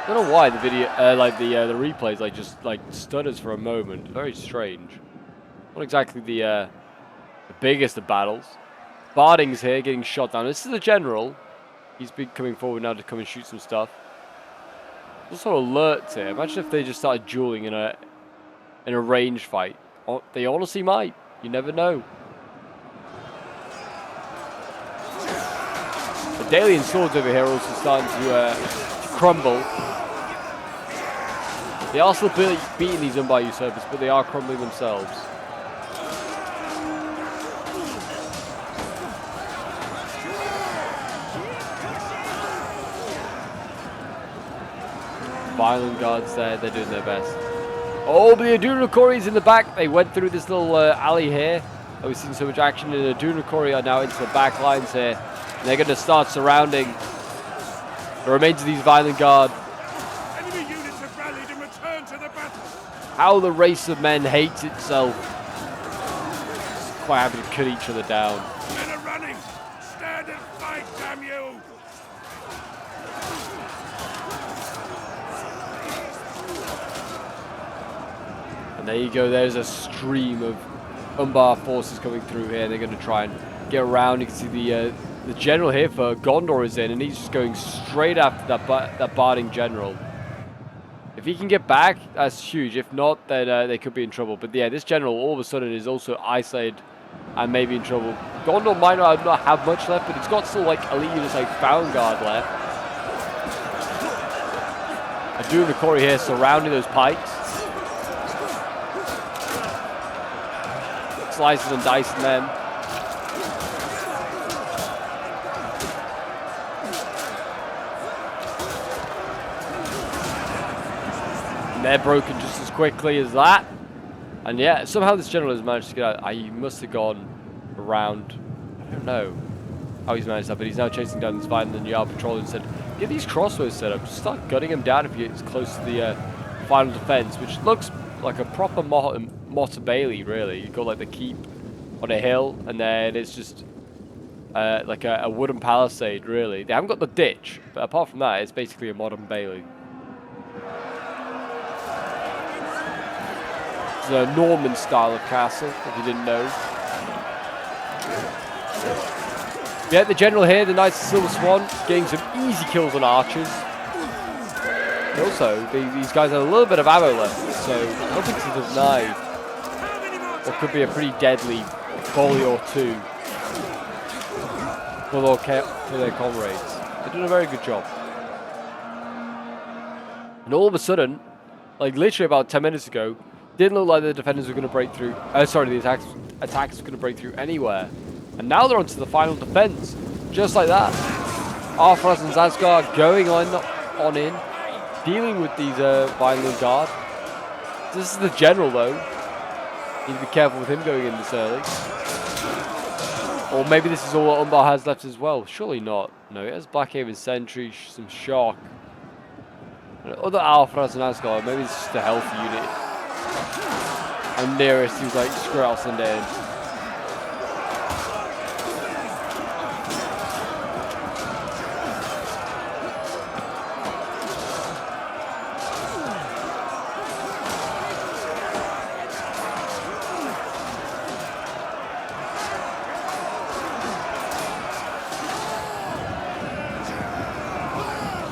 I don't know why the video, the replays, just stutters for a moment. Very strange. Not exactly the biggest of battles. Barding's here, getting shot down. This is the general. He's been coming forward now to come and shoot some stuff. Also alerts here. Imagine if they just started dueling in a range fight. They honestly might. You never know. The Dalian swords over here are also starting to crumble. They are still beating these Umbar usurpers, but they are crumbling themselves. Violent guards there, they're doing their best. Oh, but the Adunakori's in the back. They went through this little alley here. We've seen so much action, and the Adunakori are now into the back lines here. And they're going to start surrounding the remains of these Violent Guard. Enemy units have rallied and returned to the battle. How the race of men hates itself. It's quite happy to cut each other down. Men are running. Stand and fight, damn you! And there you go. There's a stream of Umbar forces coming through here. They're going to try and get around. You can see the general here for Gondor is in, and he's just going straight after that Barding general. If he can get back, that's huge. If not, then they could be in trouble. But yeah, this general all of a sudden is also isolated and maybe in trouble. Gondor might not have much left, but it's got still like elite units like Vanguard left. Adunakori here surrounding those pikes. Slicing and dicing them. And they're broken just as quickly as that. And yeah, somehow this general has managed to get out. He must have gone around. I don't know how he's managed that, but he's now chasing down this Violent Yard patrol and said, get these crossbows set up. Just start gutting them down if you get close to the final defense, which looks like a proper Motta-Bailey, really. You've got like the keep on a hill, and then it's just like a wooden palisade, really. They haven't got the ditch, but apart from that, it's basically a modern Bailey. It's a Norman style of castle, if you didn't know. Yeah, the general here, the Knights of Silver Swan, getting some easy kills on archers. And also, these guys have a little bit of ammo left, so nothing to deny what could be a pretty deadly volley or two for their comrades. They're doing a very good job. And all of a sudden, like literally about 10 minutes ago, didn't look like the defenders were going to break through. Sorry, the attacks were going to break through anywhere. And now they're onto the final defense, just like that. Arthras and Zasgard going on in, dealing with these Violent Guard. This is the general, though. Need to be careful with him going in this early. Or maybe this is all Umbar has left as well. Surely not. No, it has Blackhaven Sentry, some Shock. And other Arthras and Asgard, maybe it's just a healthy unit. And nearest, he was like, screw it, I'll send it in.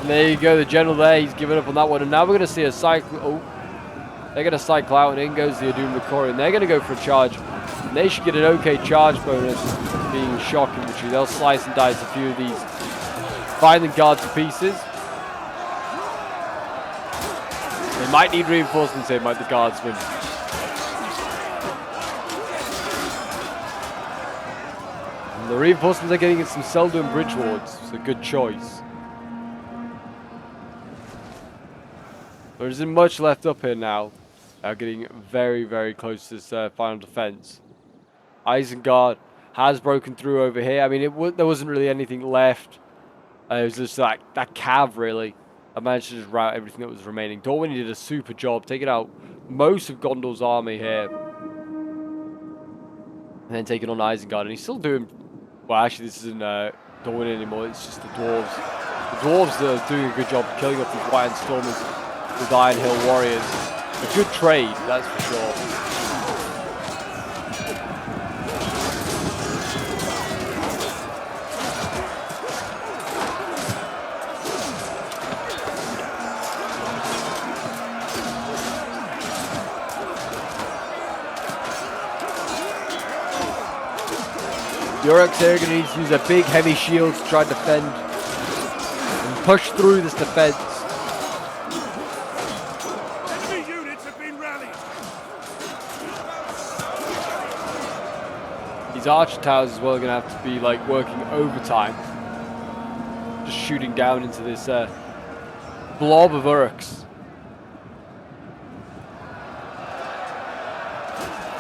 There you go, the general there, he's given up on that one, and now we're going to see a cycle. Oh, they're going to cycle out, and in goes the Adunakori, and they're going to go for a charge. And they should get an okay charge bonus, being shock infantry. They'll slice and dice a few of these Violent Guard to pieces. They might need reinforcements here, might the Guardsmen. And the reinforcements are getting some Seldon Bridge Wards. It's a good choice. There isn't much left up here now. Getting very, very close to this final defense. Isengard has broken through over here. I mean, there wasn't really anything left. It was just that cav, really. I managed to just rout everything that was remaining. Dorwin did a super job, taking out most of Gondor's army here. And then taking on Isengard. And he's still doing... Well, actually, this isn't Dorwin anymore. It's just the Dwarves. The Dwarves are doing a good job of killing off these White Stormers with Iron Hill Warriors. A good trade, that's for sure. The Uruks here are going to need to use their big heavy shields to try and defend and push through this defense. Enemy units have been rallied. These archer towers as well are going to have to be like working overtime. Just shooting down into this blob of Uruks.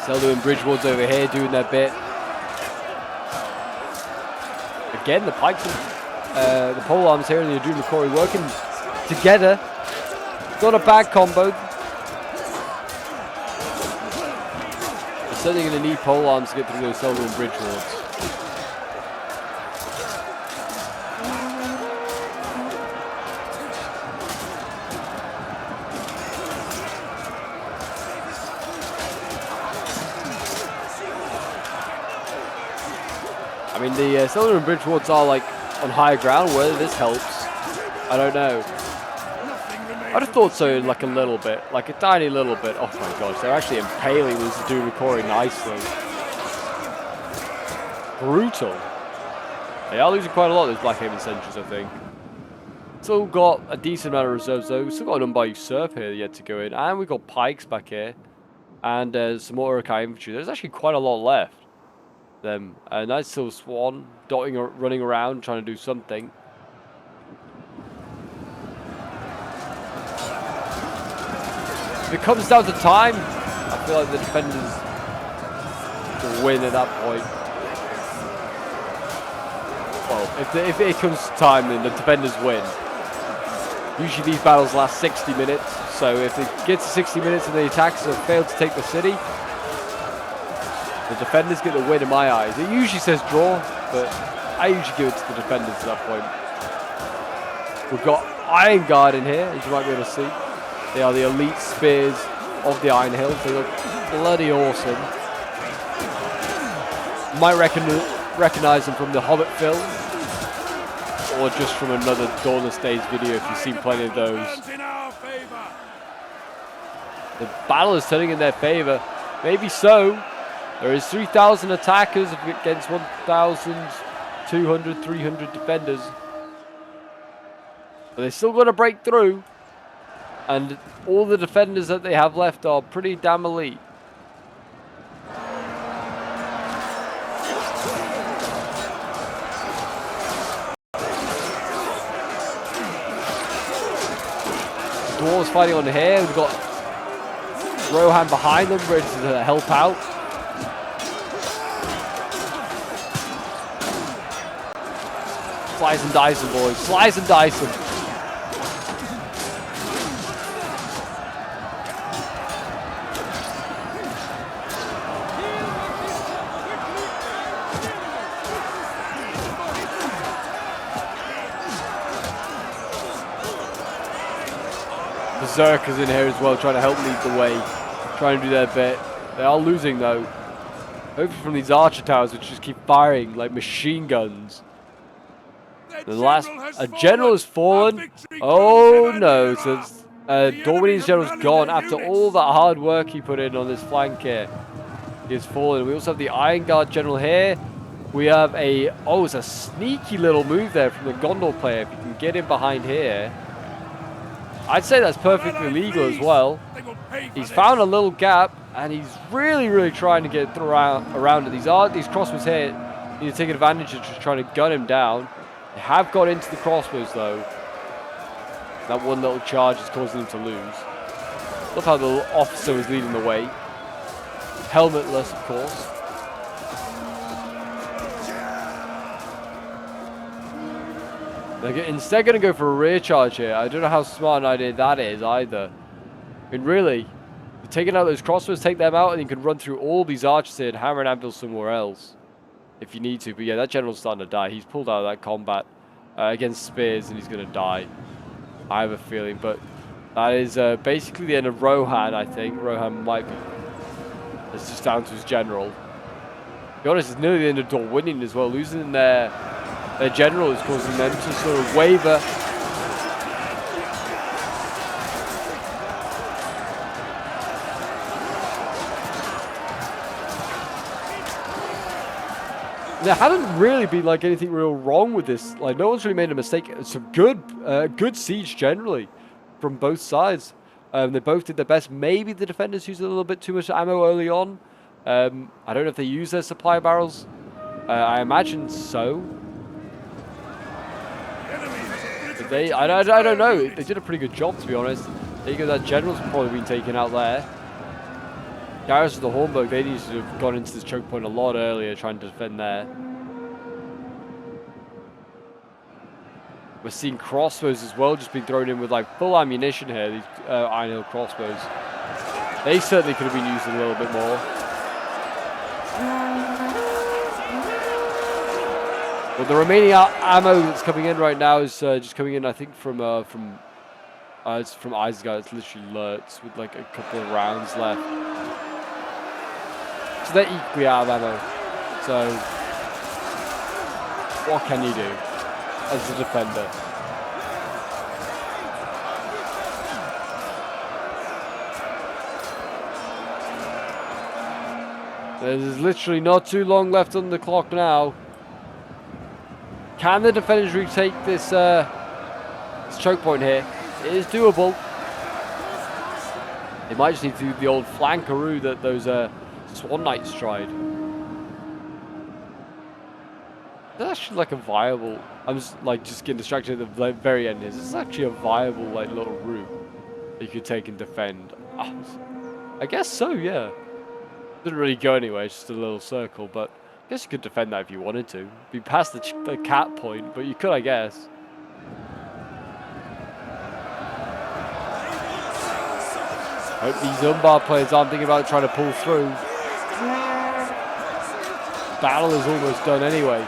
Seldo and Bridgewater's over here doing their bit. Again, the pikes and the pole arms here and the Aduna Corey working together. Not a bad combo. They're certainly going to need pole arms to get through those Seldo and Bridgewater's. I mean, the Seldo and Bridgewater's are like on higher ground. Whether this helps, I don't know. I'd have thought so, like a little bit, like a tiny little bit. Oh my gosh, they're actually impaling this Aduna Corey nicely. Brutal. They are losing quite a lot of those Blackhaven sentries, I think. Still got a decent amount of reserves though. Still got an Unbayou Surf here yet to go in, and we've got pikes back here, and some more Urukai infantry. There's actually quite a lot left. Them. A nice little swan dotting or running around trying to do something. If it comes down to time, I feel like the defenders will win at that point. Well, if it comes to time, then the defenders win. Usually these battles last 60 minutes, so if it gets to 60 minutes and the attackers have failed to take the city, the defenders get the win in my eyes. It usually says draw, but I usually give it to the defenders at that point. We've got Iron Guard in here, as you might be able to see. They are the elite spears of the Iron Hills. They look bloody awesome. You might recognize them from the Hobbit film, or just from another Dawnless Days video if you've seen plenty of those. The battle is turning in their favor. Maybe so. There is 3,000 attackers against 1,200, 300 defenders. But they're still going to break through. And all the defenders that they have left are pretty damn elite. Dwarves fighting on here. We've got Rohan behind them ready to help out. Slice and dice them, boys. Slice and dice them. Berserkers in here as well, trying to help lead the way, trying to do their bit. They are losing though. Hopefully from these archer towers, which just keep firing like machine guns. The last, a general has fallen. Oh no, so Dorwini's general's gone after all that hard work he put in on this flank here. He has fallen. We also have the Iron Guard general here. We have a, oh, it's a sneaky little move there from the Gondor player. If you can get in behind here. I'd say that's perfectly legal as well. He's found a little gap and he's really trying to get through around it. These crossbows here need to take advantage of just trying to gun him down. They have got into the crossbows though. That one little charge is causing them to lose. Look how the little officer was leading the way. Helmetless, of course. They're instead going to go for a rear charge here. I don't know how smart an idea that is either. I mean, really, you're taking out those crossbows, take them out, and you can run through all these archers here and hammer and anvil somewhere else. If you need to. But yeah, that general's starting to die. He's pulled out of that combat against spears and he's going to die. I have a feeling. But that is basically the end of Rohan, I think. Rohan might be. It's just down to his general. To be honest, it's nearly the end of Dorwinian as well. Losing their general is causing them to sort of waver. There hadn't really been like anything real wrong with this. Like no one's really made a mistake. It's some good siege generally from both sides. They both did their best. Maybe the defenders used a little bit too much ammo early on. I don't know if they used their supply barrels. I imagine so. But I don't know. They did a pretty good job, to be honest. There you go. That general's probably been taken out there. Garrison of the Hornburg, they need to have gone into this choke point a lot earlier, trying to defend there. We're seeing crossbows as well, just being thrown in with like full ammunition here. These Iron Hill crossbows. They certainly could have been used a little bit more. But the remaining ammo that's coming in right now is just coming in, I think, it's from Isengard. It's literally Lurtz with like a couple of rounds left. So they're equally out of ammo. So what can you do as a defender? There's literally not too long left on the clock now. Can the defenders retake this choke point here? It is doable. They might just need to do the old flankaroo that those Swan Knights tried. That's actually like a viable. I'm just getting distracted at the very end. This is actually a viable like little route that you could take and defend. I guess so, yeah. Didn't really go anywhere, it's just a little circle, but I guess you could defend that if you wanted to. Be past the cat point, but you could, I guess. Hope these Umbar players aren't thinking about trying to pull through. Battle is almost done anyway.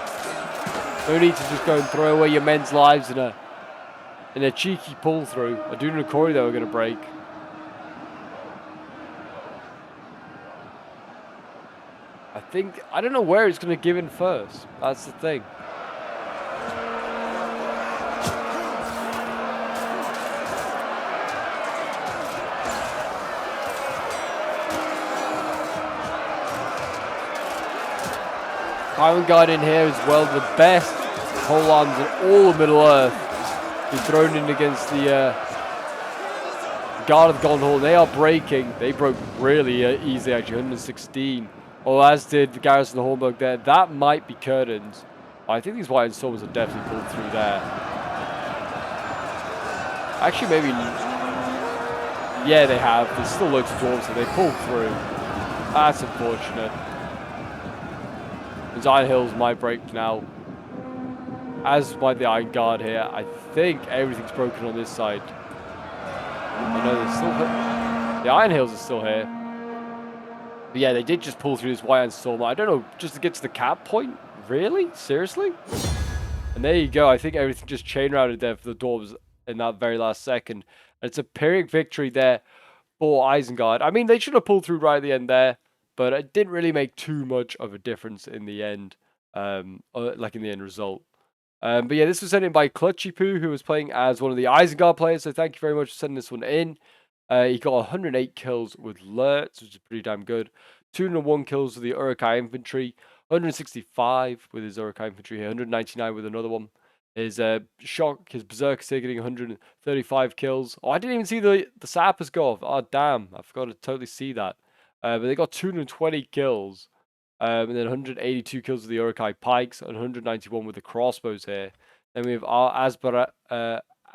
No need to just go and throw away your men's lives in a cheeky pull through. Aduna and Corey though are going to break. I don't know where he's going to give in first. That's the thing. Isengard in here as well, the best pole arms in all of Middle Earth. Be thrown in against the Guard of Gondor. They are breaking. They broke really easily, actually, 116. Well, as did the Garrison of Hornburg there. That might be curtains. I think these White Stormers are definitely pulled through there. Actually, maybe. Yeah, they have. There's still loads of dwarves, so they pulled through. That's unfortunate. The Iron Hills might break now. As might the Iron Guard here. I think everything's broken on this side. There's still. The Iron Hills are still here. But yeah, they did just pull through this White Storm. I don't know, just to get to the cap point? Really? Seriously? And there you go. I think everything just chain routed there for the Dwarves in that very last second. And it's a Pyrrhic victory there for Isengard. I mean, they should have pulled through right at the end there, but it didn't really make too much of a difference in the end, like in the end result. But yeah, this was sent in by Clutchy Poo, who was playing as one of the Isengard players. So thank you very much for sending this one in. He got 108 kills with Lurtz, which is pretty damn good. 201 kills with the Uruk-hai infantry. 165 with his Uruk-hai infantry here. 199 with another one. His his Berserkers here getting 135 kills. Oh, I didn't even see the Sappers go off. Oh, damn. I forgot to totally see that. But they got 220 kills. And then 182 kills with the Uruk-hai pikes. And 191 with the crossbows here. Then we have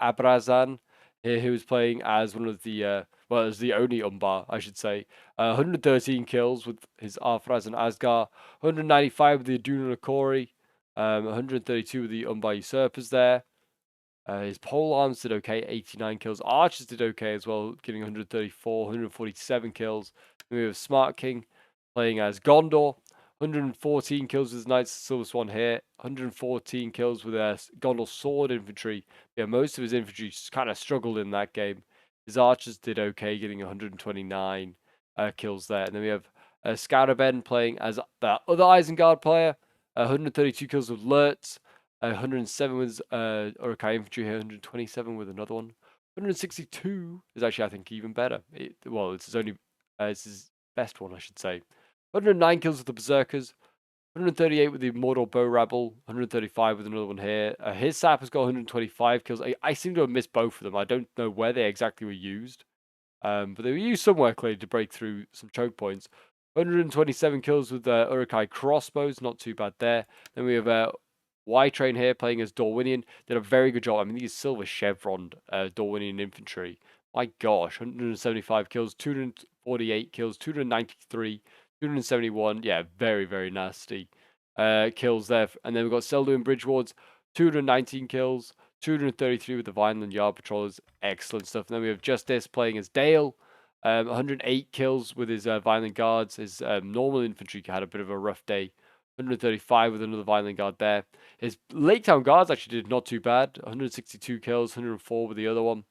Abrazan here, who is playing as one of the, as the only Umbar, I should say. 113 kills with his Arthraz and Asgar. 195 with the Aduna and Corey. 132 with the Umbar Usurpers there. His pole arms did okay, 89 kills. Archers did okay as well, getting 134, 147 kills. Then we have Smart King playing as Gondor. 114 kills with his Knights of Silver Swan here. 114 kills with their Gondor Sword infantry. Yeah, most of his infantry kind of struggled in that game. His archers did okay, getting 129 kills there. And then we have Scouterben playing as the other Isengard player. 132 kills with Lurtz. 107 with Uruk-hai infantry here. 127 with another one. 162 is actually, I think, even better. It's his best one, I should say. 109 kills with the Berserkers. 138 with the Immortal Bow Rabble, 135 with another one here. His sap has got 125 kills. I seem to have missed both of them. I don't know where they exactly were used. But they were used somewhere clearly to break through some choke points. 127 kills with the Urukai crossbows, not too bad there. Then we have Y-Train here playing as Dorwinian. Did a very good job. I mean, these silver chevron Dorwinian infantry. My gosh, 175 kills, 248 kills, 293, 271. Yeah, very, very nasty kills there. And then we've got Seldu and Bridge Wards, 219 kills, 233 with the Vineland Yard Patrollers. Excellent stuff. And then we have Justice playing as Dale. 108 kills with his Vineland Guards. His normal infantry had a bit of a rough day. 135 with another Vineland Guard there. His Lake Town Guards actually did not too bad. 162 kills, 104 with the other one.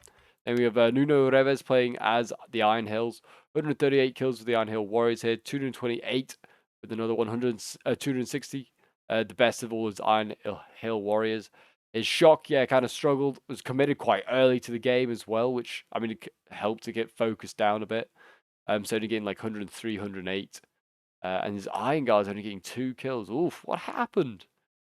Then we have Nuno Reves playing as the Iron Hills. 138 kills with the Iron Hill Warriors here. 228 with another 260. The best of all is Iron Hill Warriors. His shock, yeah, kind of struggled. Was committed quite early to the game as well, which, I mean, it helped to get focused down a bit. So only getting like 103, 108. And his Iron Guard's only getting 2 kills. Oof, what happened?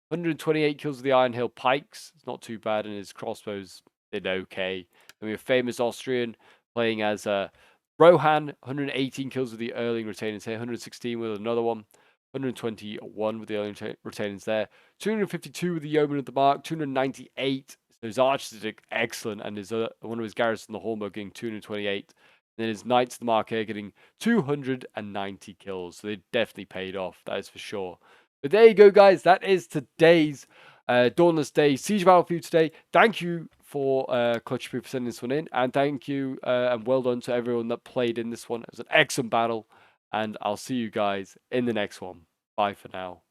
128 kills with the Iron Hill Pikes. It's not too bad, and his crossbows did okay. And we have famous Austrian playing as Rohan. 118 kills with the Erling Retainers here. 116 with another one. 121 with the Erling Retainers there. 252 with the Yeoman of the Mark. 298. So his archers did excellent, and his one of his garrison, the Hornburg, getting 228. And then his Knights of the Mark here getting 290 kills. So they definitely paid off, that is for sure. But there you go, guys. That is today's Dawnless Day Siege Battle for you today. Thank you for Clutch for sending this one in. And thank you and well done to everyone that played in this one. It was an excellent battle. And I'll see you guys in the next one. Bye for now.